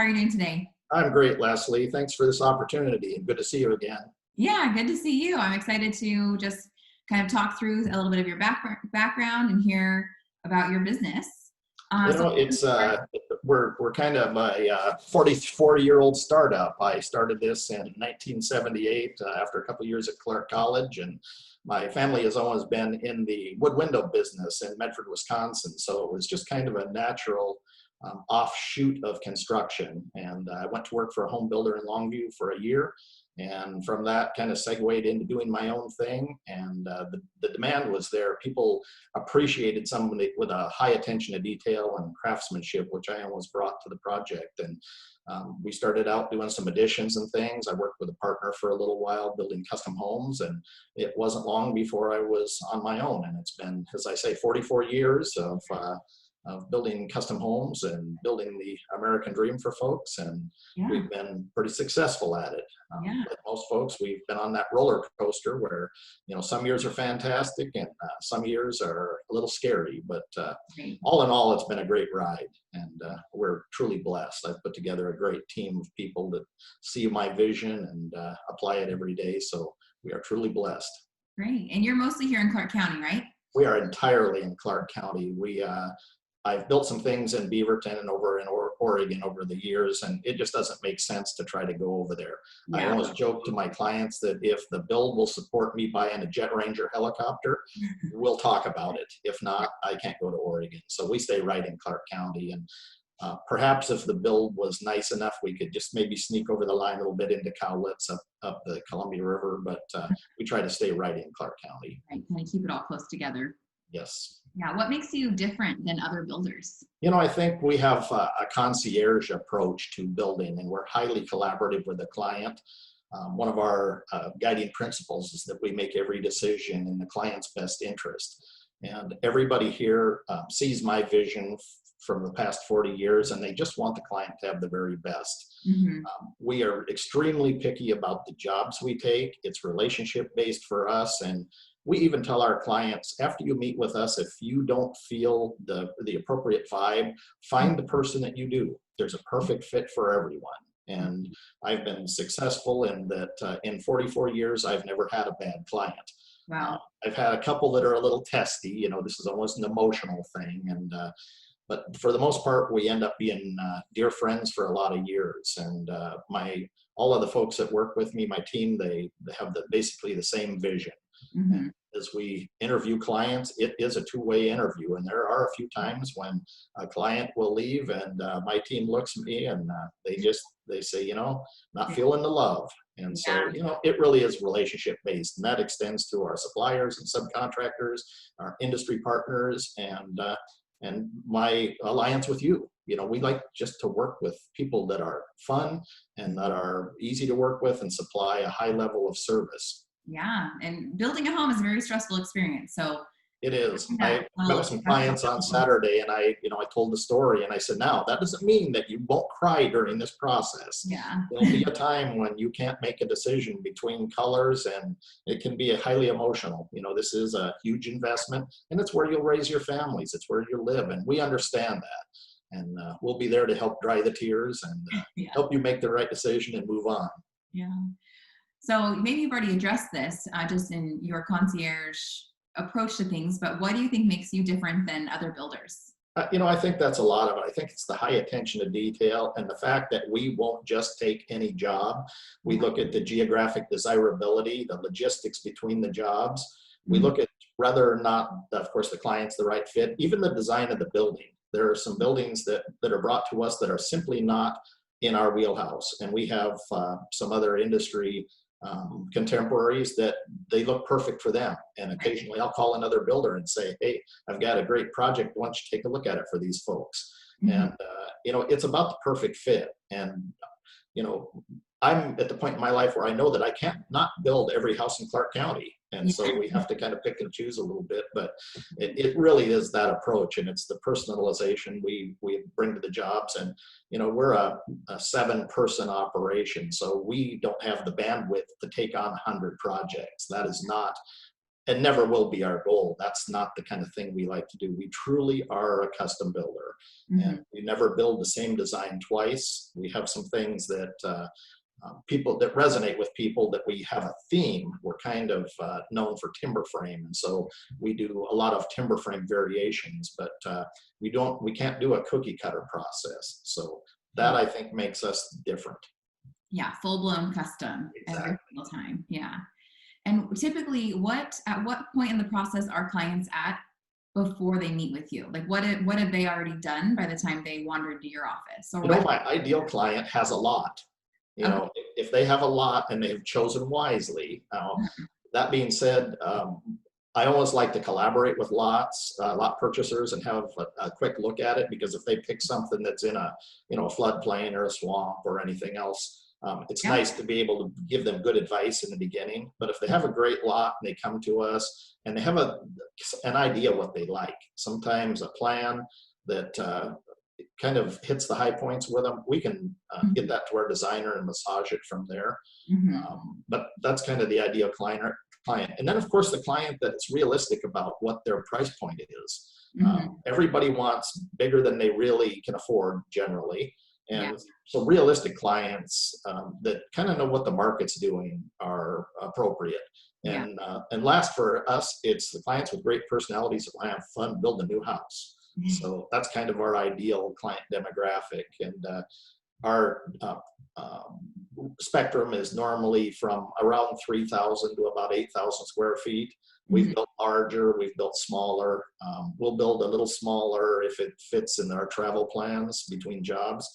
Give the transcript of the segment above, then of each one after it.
are you doing today? I'm great, Leslie. Thanks for this opportunity and good to see you again. Yeah, good to see you. I'm excited to just kind of talk through a little bit of your background and hear about your business. You So know, it's we're kind of a 44-year-old startup. I started this in 1978 after a couple of years at Clark College, and my family has always been in the wood window business in Medford, Wisconsin. So it was just kind of a natural offshoot of construction. And I went to work for a home builder in Longview for a year. And from that kind of segued into doing my own thing. And the demand was there. People appreciated somebody with a high attention to detail and craftsmanship, which I always brought to the project. And we started out doing some additions and things. I worked with a partner for a little while building custom homes, and it wasn't long before I was on my own. And it's been, as I say, 44 years of building custom homes and building the American dream for folks. And yeah, we've been pretty successful at it. yeah, Like most folks, we've been on that roller coaster where, some years are fantastic and some years are a little scary, but great. all in all, it's been a great ride, and we're truly blessed. I've put together a great team of people that see my vision and apply it every day. So we are truly blessed. Great. And you're mostly here in Clark County, right? We are entirely in Clark County. I've built some things in Beaverton and over in Oregon over the years, and it just doesn't make sense to try to go over there. I Yeah. always joke to my clients that if the build will support me buying a Jet Ranger helicopter, we'll talk about it. If not, I can't go to Oregon. So we stay right in Clark County. And perhaps if the build was nice enough, we could just maybe sneak over the line a little bit into Cowlitz up the Columbia River, but we try to stay right in Clark County. Right. Kind of keep it all close together. Yes. Yeah. What makes you different than other builders? I think we have a concierge approach to building, and we're highly collaborative with the client. One of our guiding principles is that we make every decision in the client's best interest. And everybody here sees my vision from the past 40 years, and they just want the client to have the very best. Mm-hmm. We are extremely picky about the jobs we take. It's relationship based for us, and we even tell our clients, after you meet with us, if you don't feel the appropriate vibe, find the person that you do. There's a perfect fit for everyone. And I've been successful in that. In 44 years, I've never had a bad client. Wow. I've had a couple that are a little testy. This is almost an emotional thing. But for the most part, we end up being dear friends for a lot of years. And all of the folks that work with me, my team, they have basically the same vision. Mm-hmm. And as we interview clients, it is a two-way interview. And there are a few times when a client will leave and my team looks at me and they say, not feeling the love. And so, it really is relationship based, and that extends to our suppliers and subcontractors, our industry partners, and my alliance with you. We like just to work with people that are fun and that are easy to work with and supply a high level of service. Yeah. And building a home is a very stressful experience. So It is. yeah, I met with some clients on Saturday, and I told the story, and I said, now that doesn't mean that you won't cry during this process. yeah. There'll be a time when you can't make a decision between colors, and it can be highly emotional. This is a huge investment, and it's where you'll raise your families. It's where you live, and we understand that. And we'll be there to help dry the tears and Yeah. help you make the right decision and move on. Yeah. So maybe you've already addressed this just in your concierge approach to things, but what do you think makes you different than other builders? I think that's a lot of it. I think it's the high attention to detail and the fact that we won't just take any job. We look at the geographic desirability, the logistics between the jobs. We look at whether or not, of course, the client's the right fit, even the design of the building. There are some buildings that are brought to us that are simply not in our wheelhouse. And we have some other industry contemporaries that they look perfect for them. And occasionally I'll call another builder and say, hey, I've got a great project. Why don't you take a look at it for these folks? Mm-hmm. And, it's about the perfect fit. And, I'm at the point in my life where I know that I can't not build every house in Clark County. And so we have to kind of pick and choose a little bit, but it really is that approach, and it's the personalization we bring to the jobs. And, we're a 7-person operation, so we don't have the bandwidth to take on 100 projects. That is not and never will be our goal. That's not the kind of thing we like to do. We truly are a custom builder, and we never build the same design twice. We have some things that people that resonate with people, that we have a theme. We're kind of known for timber frame, and so we do a lot of timber frame variations, but we can't do a cookie cutter process. So that, I think, makes us different. Yeah, full-blown custom. Exactly. Every single time. Yeah. And typically, at what point in the process are clients at before they meet with you? Like, what have they already done by the time they wander into your office? Or My ideal client has a lot. Okay. If they have a lot and they've chosen wisely. That being said, I always like to collaborate with lot purchasers and have a quick look at it, because if they pick something that's in a floodplain or a swamp or anything else, it's nice to be able to give them good advice in the beginning. But if they have a great lot and they come to us and they have an idea what they like, sometimes a plan that kind of hits the high points with them, we can get that to our designer and massage it from there. But that's kind of the ideal client. And then, of course, the client that's realistic about what their price point is. Everybody wants bigger than they really can afford generally. And so realistic clients that kind of know what the market's doing are appropriate. And last for us, it's the clients with great personalities that want to have fun building a new house. So that's kind of our ideal client demographic. And our spectrum is normally from around 3,000 to about 8,000 square feet. We've built larger, we've built smaller. We'll build a little smaller if it fits in our travel plans between jobs.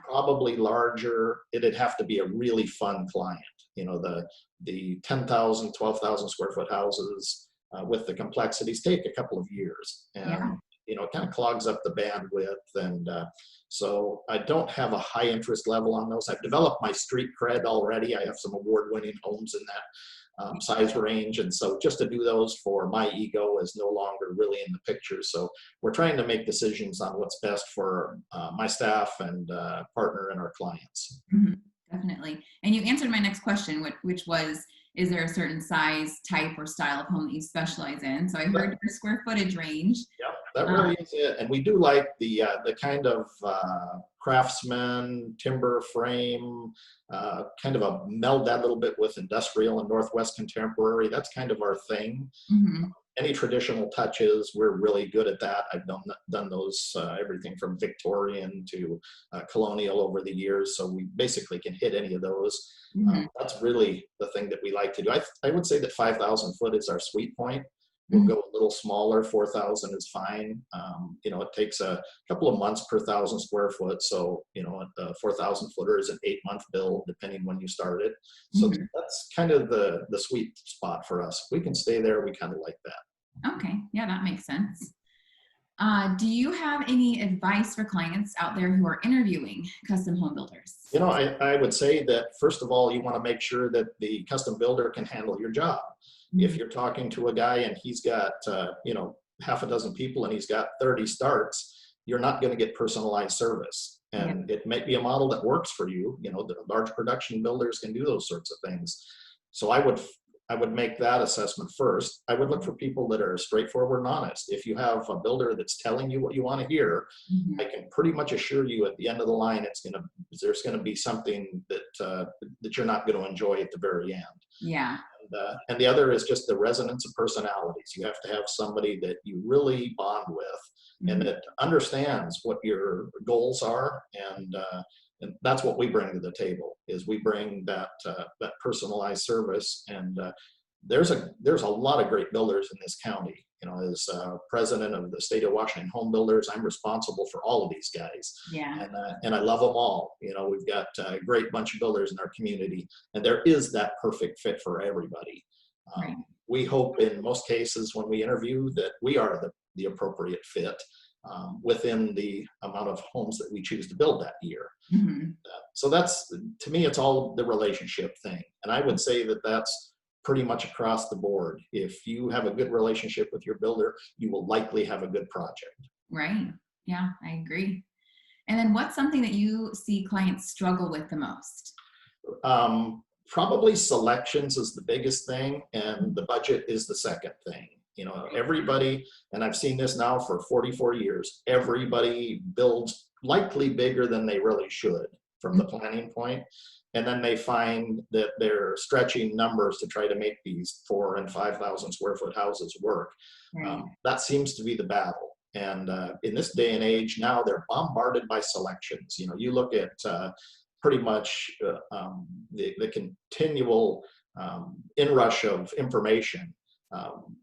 Probably larger, it'd have to be a really fun client. The 10,000, 12,000 square foot houses with the complexities take a couple of years. And it kind of clogs up the bandwidth. And so I don't have a high interest level on those. I've developed my street cred already. I have some award-winning homes in that size range. And so just to do those for my ego is no longer really in the picture. So we're trying to make decisions on what's best for my staff and partner and our clients. Definitely. And you answered my next question, which was, is there a certain size, type, or style of home that you specialize in? So I heard your square footage range. Yep, that really is it. And we do like the kind of craftsman, timber frame, kind of meld that a little bit with industrial and Northwest contemporary. That's kind of our thing. Any traditional touches, we're really good at that. I've done those, everything from Victorian to colonial over the years. So we basically can hit any of those. That's really the thing that we like to do. I would say that 5,000 foot is our sweet point. We'll go a little smaller. 4,000 is fine. It takes a couple of months per 1,000 square foot. So, a 4,000 footer is an 8-month build, depending when you start it. So that's kind of the sweet spot for us. If we can stay there, we kind of like that. Okay. Yeah, that makes sense. Do you have any advice for clients out there who are interviewing custom home builders? I would say that, first of all, you want to make sure that the custom builder can handle your job. If you're talking to a guy and he's got, half a dozen people and he's got 30 starts, you're not going to get personalized service. And it may be a model that works for you. The large production builders can do those sorts of things. So I would make that assessment first. I would look for people that are straightforward and honest. If you have a builder that's telling you what you want to hear, I can pretty much assure you at the end of the line, there's going to be something that you're not going to enjoy at the very end. Yeah. And the other is just the resonance of personalities. You have to have somebody that you really bond with and that understands what your goals are. And that's what we bring to the table, is we bring that personalized service. And there's a lot of great builders in this county. As president of the state of Washington Home Builders, I'm responsible for all of these guys. Yeah. And I love them all. We've got a great bunch of builders in our community, and there is that perfect fit for everybody. Right. We hope in most cases when we interview that we are the appropriate fit within the amount of homes that we choose to build that year. So that's, to me, it's all the relationship thing. And I would say that that's pretty much across the board. If you have a good relationship with your builder, you will likely have a good project. Right. Yeah, I agree. And then what's something that you see clients struggle with the most? Probably selections is the biggest thing, and the budget is the second thing. You know, everybody, and I've seen this now for 44 years, everybody builds likely bigger than they really should from the planning point. And then they find that they're stretching numbers to try to make these 4,000 and 5,000 square foot houses work. Right. That seems to be the battle. And in this day and age now, they're bombarded by selections. You know, you look at pretty much the continual inrush of information.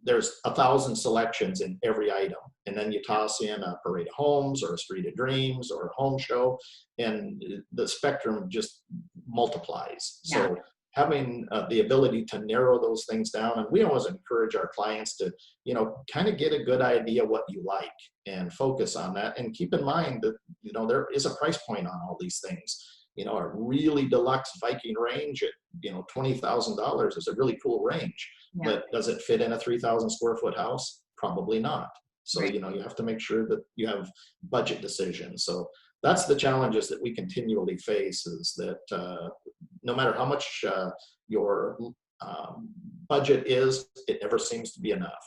There's 1,000 selections in every item, and then you toss in a parade of homes or a street of dreams or a home show, and the spectrum just multiplies. Yeah. So having the ability to narrow those things down, and we always encourage our clients to, you know, kind of get a good idea what you like and focus on that, and keep in mind that, you know, there is a price point on all these things. You know, a really deluxe Viking range at, you know, $20,000 is a really cool range. Yeah. But does it fit in a 3,000 square foot house? Probably not. So, Right. you know, you have to make sure that you have budget decisions. So that's the challenges that we continually face, is that no matter how much your budget is, it never seems to be enough.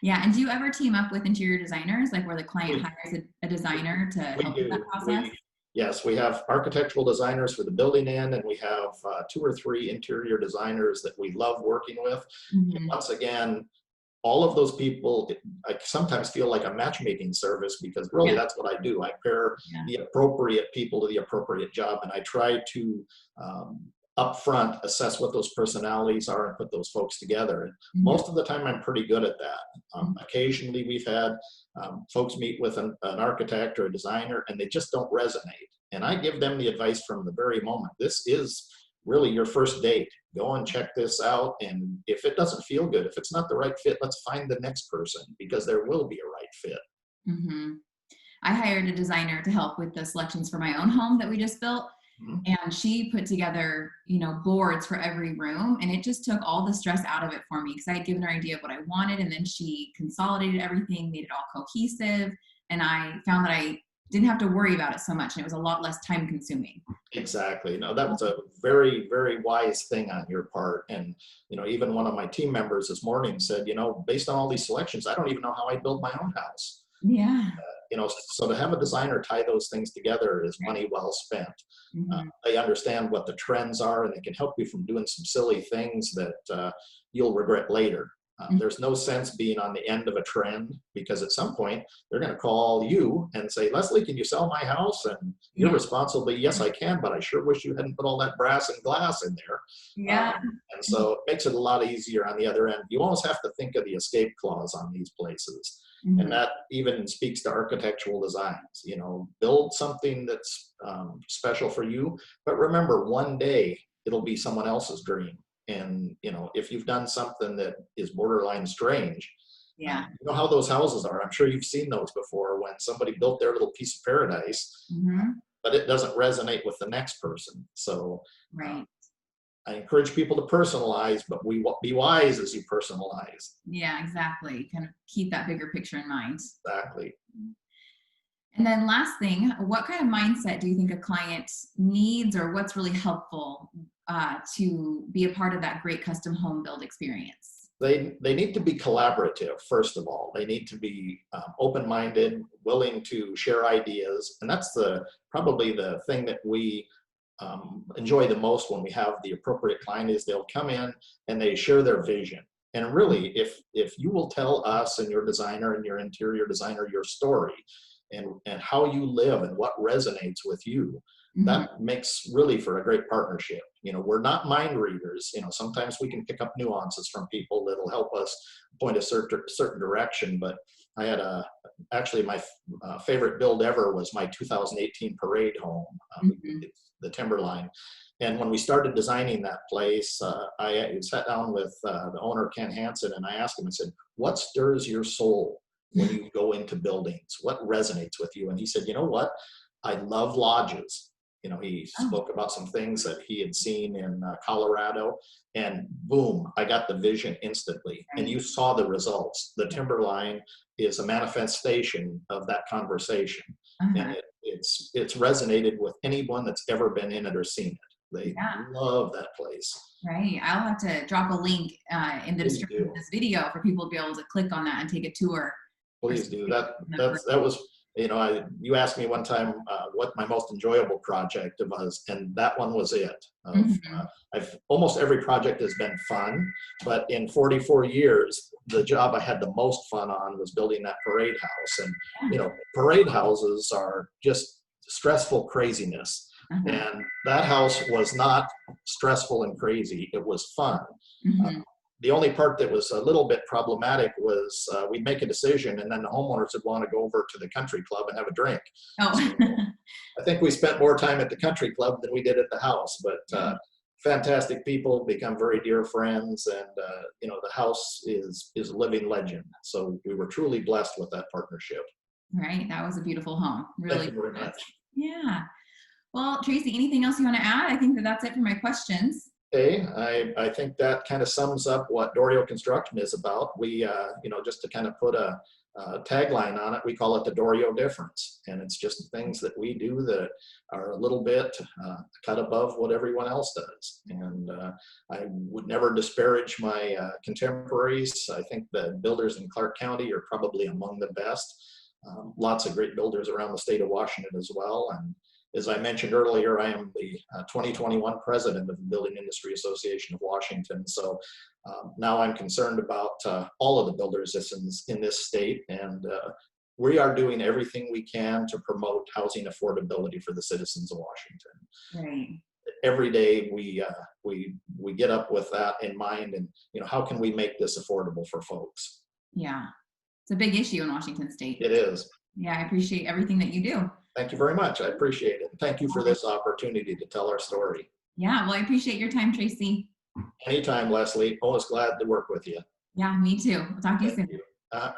Yeah. And do you ever team up with interior designers, like where the client We, hires a designer to we help with that do. process? Yes, we have architectural designers for the building end, and we have 2 or 3 interior designers that we love working with. Mhm. Once again, all of those people, I sometimes feel like a matchmaking service, because really Yeah. that's what I do. I pair Yeah. the appropriate people to the appropriate job, and I try to upfront assess what those personalities are and put those folks together. And Mhm. most of the time, I'm pretty good at that. Mhm. Occasionally, we've had folks meet with an architect or a designer, and they just don't resonate. And I give them the advice from the very moment. This is really your first date. Go and check this out. And if it doesn't feel good, if it's not the right fit, let's find the next person, because there will be a right fit. Mhm. I hired a designer to help with the selections for my own home that we just built. Mhm. And she put together, you know, boards for every room. And it just took all the stress out of it for me, because I had given her an idea of what I wanted. And then she consolidated everything, made it all cohesive. And I found that I didn't have to worry about it so much. And it was a lot less time consuming. Exactly. No, that was a very, very wise thing on your part. And, you know, even one of my team members this morning said, you know, based on all these selections, I don't even know how I build my own house. Yeah. You know, so to have a designer tie those things together is money well spent. Mhm. They understand what the trends are, and they can help you from doing some silly things that you'll regret later. There's no sense being on the end of a trend, because at some point they're going to call you and say, Leslie, can you sell my house? And your Yeah. response will be, yes, I can, but I sure wish you hadn't put all that brass and glass in there. Yeah. And so it makes it a lot easier on the other end. You always have to think of the escape clause on these places. And Mhm. that even speaks to architectural designs. You know, build something that's special for you, but remember, one day it'll be someone else's dream. And, you know, if you've done something that is borderline strange, Yeah. you know how those houses are. I'm sure you've seen those before, when somebody built their little piece of paradise, Mhm. but it doesn't resonate with the next person. So Right. I encourage people to personalize, but be wise as you personalize. Yeah, exactly. Kind of keep that bigger picture in mind. Exactly. And then last thing, what kind of mindset do you think a client needs, or what's really helpful to be a part of that great custom home build experience? They need to be collaborative, first of all. They need to be open-minded, willing to share ideas. And that's probably the thing that we enjoy the most when we have the appropriate client, is they'll come in and they share their vision. And really, if you will tell us and your designer and your interior designer your story, and how you live and what resonates with you, Mhm. that makes really for a great partnership. You know, we're not mind readers. You know, sometimes we can pick up nuances from people that'll help us point a certain direction. But I had actually my favorite build ever was my 2018 parade home, Mhm. the Timberline. And when we started designing that place, I sat down with the owner, Ken Hansen, and I asked him, I said, what stirs your soul when you go into buildings? What resonates with you? And he said, you know what? I love lodges. You know, he Oh, spoke about some things that he had seen in Colorado, and boom, I got the vision instantly. And right. you saw the results. The Timberline is a manifestation of that conversation. Uh-huh. And it's resonated with anyone that's ever been in it or seen it. They Yeah. love that place. Right. I'll have to drop a link in the Please description do. of this video for people to be able to click on that and take a tour. Or Please do. something in the That was, you know, you asked me one time what my most enjoyable project was, and that one was it. Mhm. Almost every project has been fun, but in 44 years, the job I had the most fun on was building that parade house. And, you know, parade houses are just stressful craziness. Uh-huh. And that house was not stressful and crazy. It was fun. Uh, Mhm. the only part that was a little bit problematic was we'd make a decision and then the homeowners would want to go over to the country club and have a drink. Oh. So I think we spent more time at the country club than we did at the house, but fantastic people, become very dear friends, and you know, the house is a living legend. So we were truly blessed with that partnership. Right. That was a beautiful home. Thank Really you very gorgeous. much. Yeah. Well, Tracy, anything else you want to add? I think that that's it for my questions. Okay, I think that kind of sums up what Doriot Construction is about. We, you know, just to kind of put a tagline on it, we call it the Doriot difference. And it's just things that we do that are a little bit cut above what everyone else does. And I would never disparage my contemporaries. I think the builders in Clark County are probably among the best. Lots of great builders around the state of Washington as well. And as I mentioned earlier, I am the 2021 president of the Building Industry Association of Washington. So now I'm concerned about all of the builders in this state, and we are doing everything we can to promote housing affordability for the citizens of Washington. Right. Every day we get up with that in mind, and you know, how can we make this affordable for folks? Yeah. It's a big issue in Washington State. It is. Yeah, I appreciate everything that you do. Thank you very much. I appreciate it. Thank you for this opportunity to tell our story. Yeah, well, I appreciate your time, Tracy. Anytime, Leslie. Always glad to work with you. Yeah, me too. We'll talk to you Thank soon. you. Bye.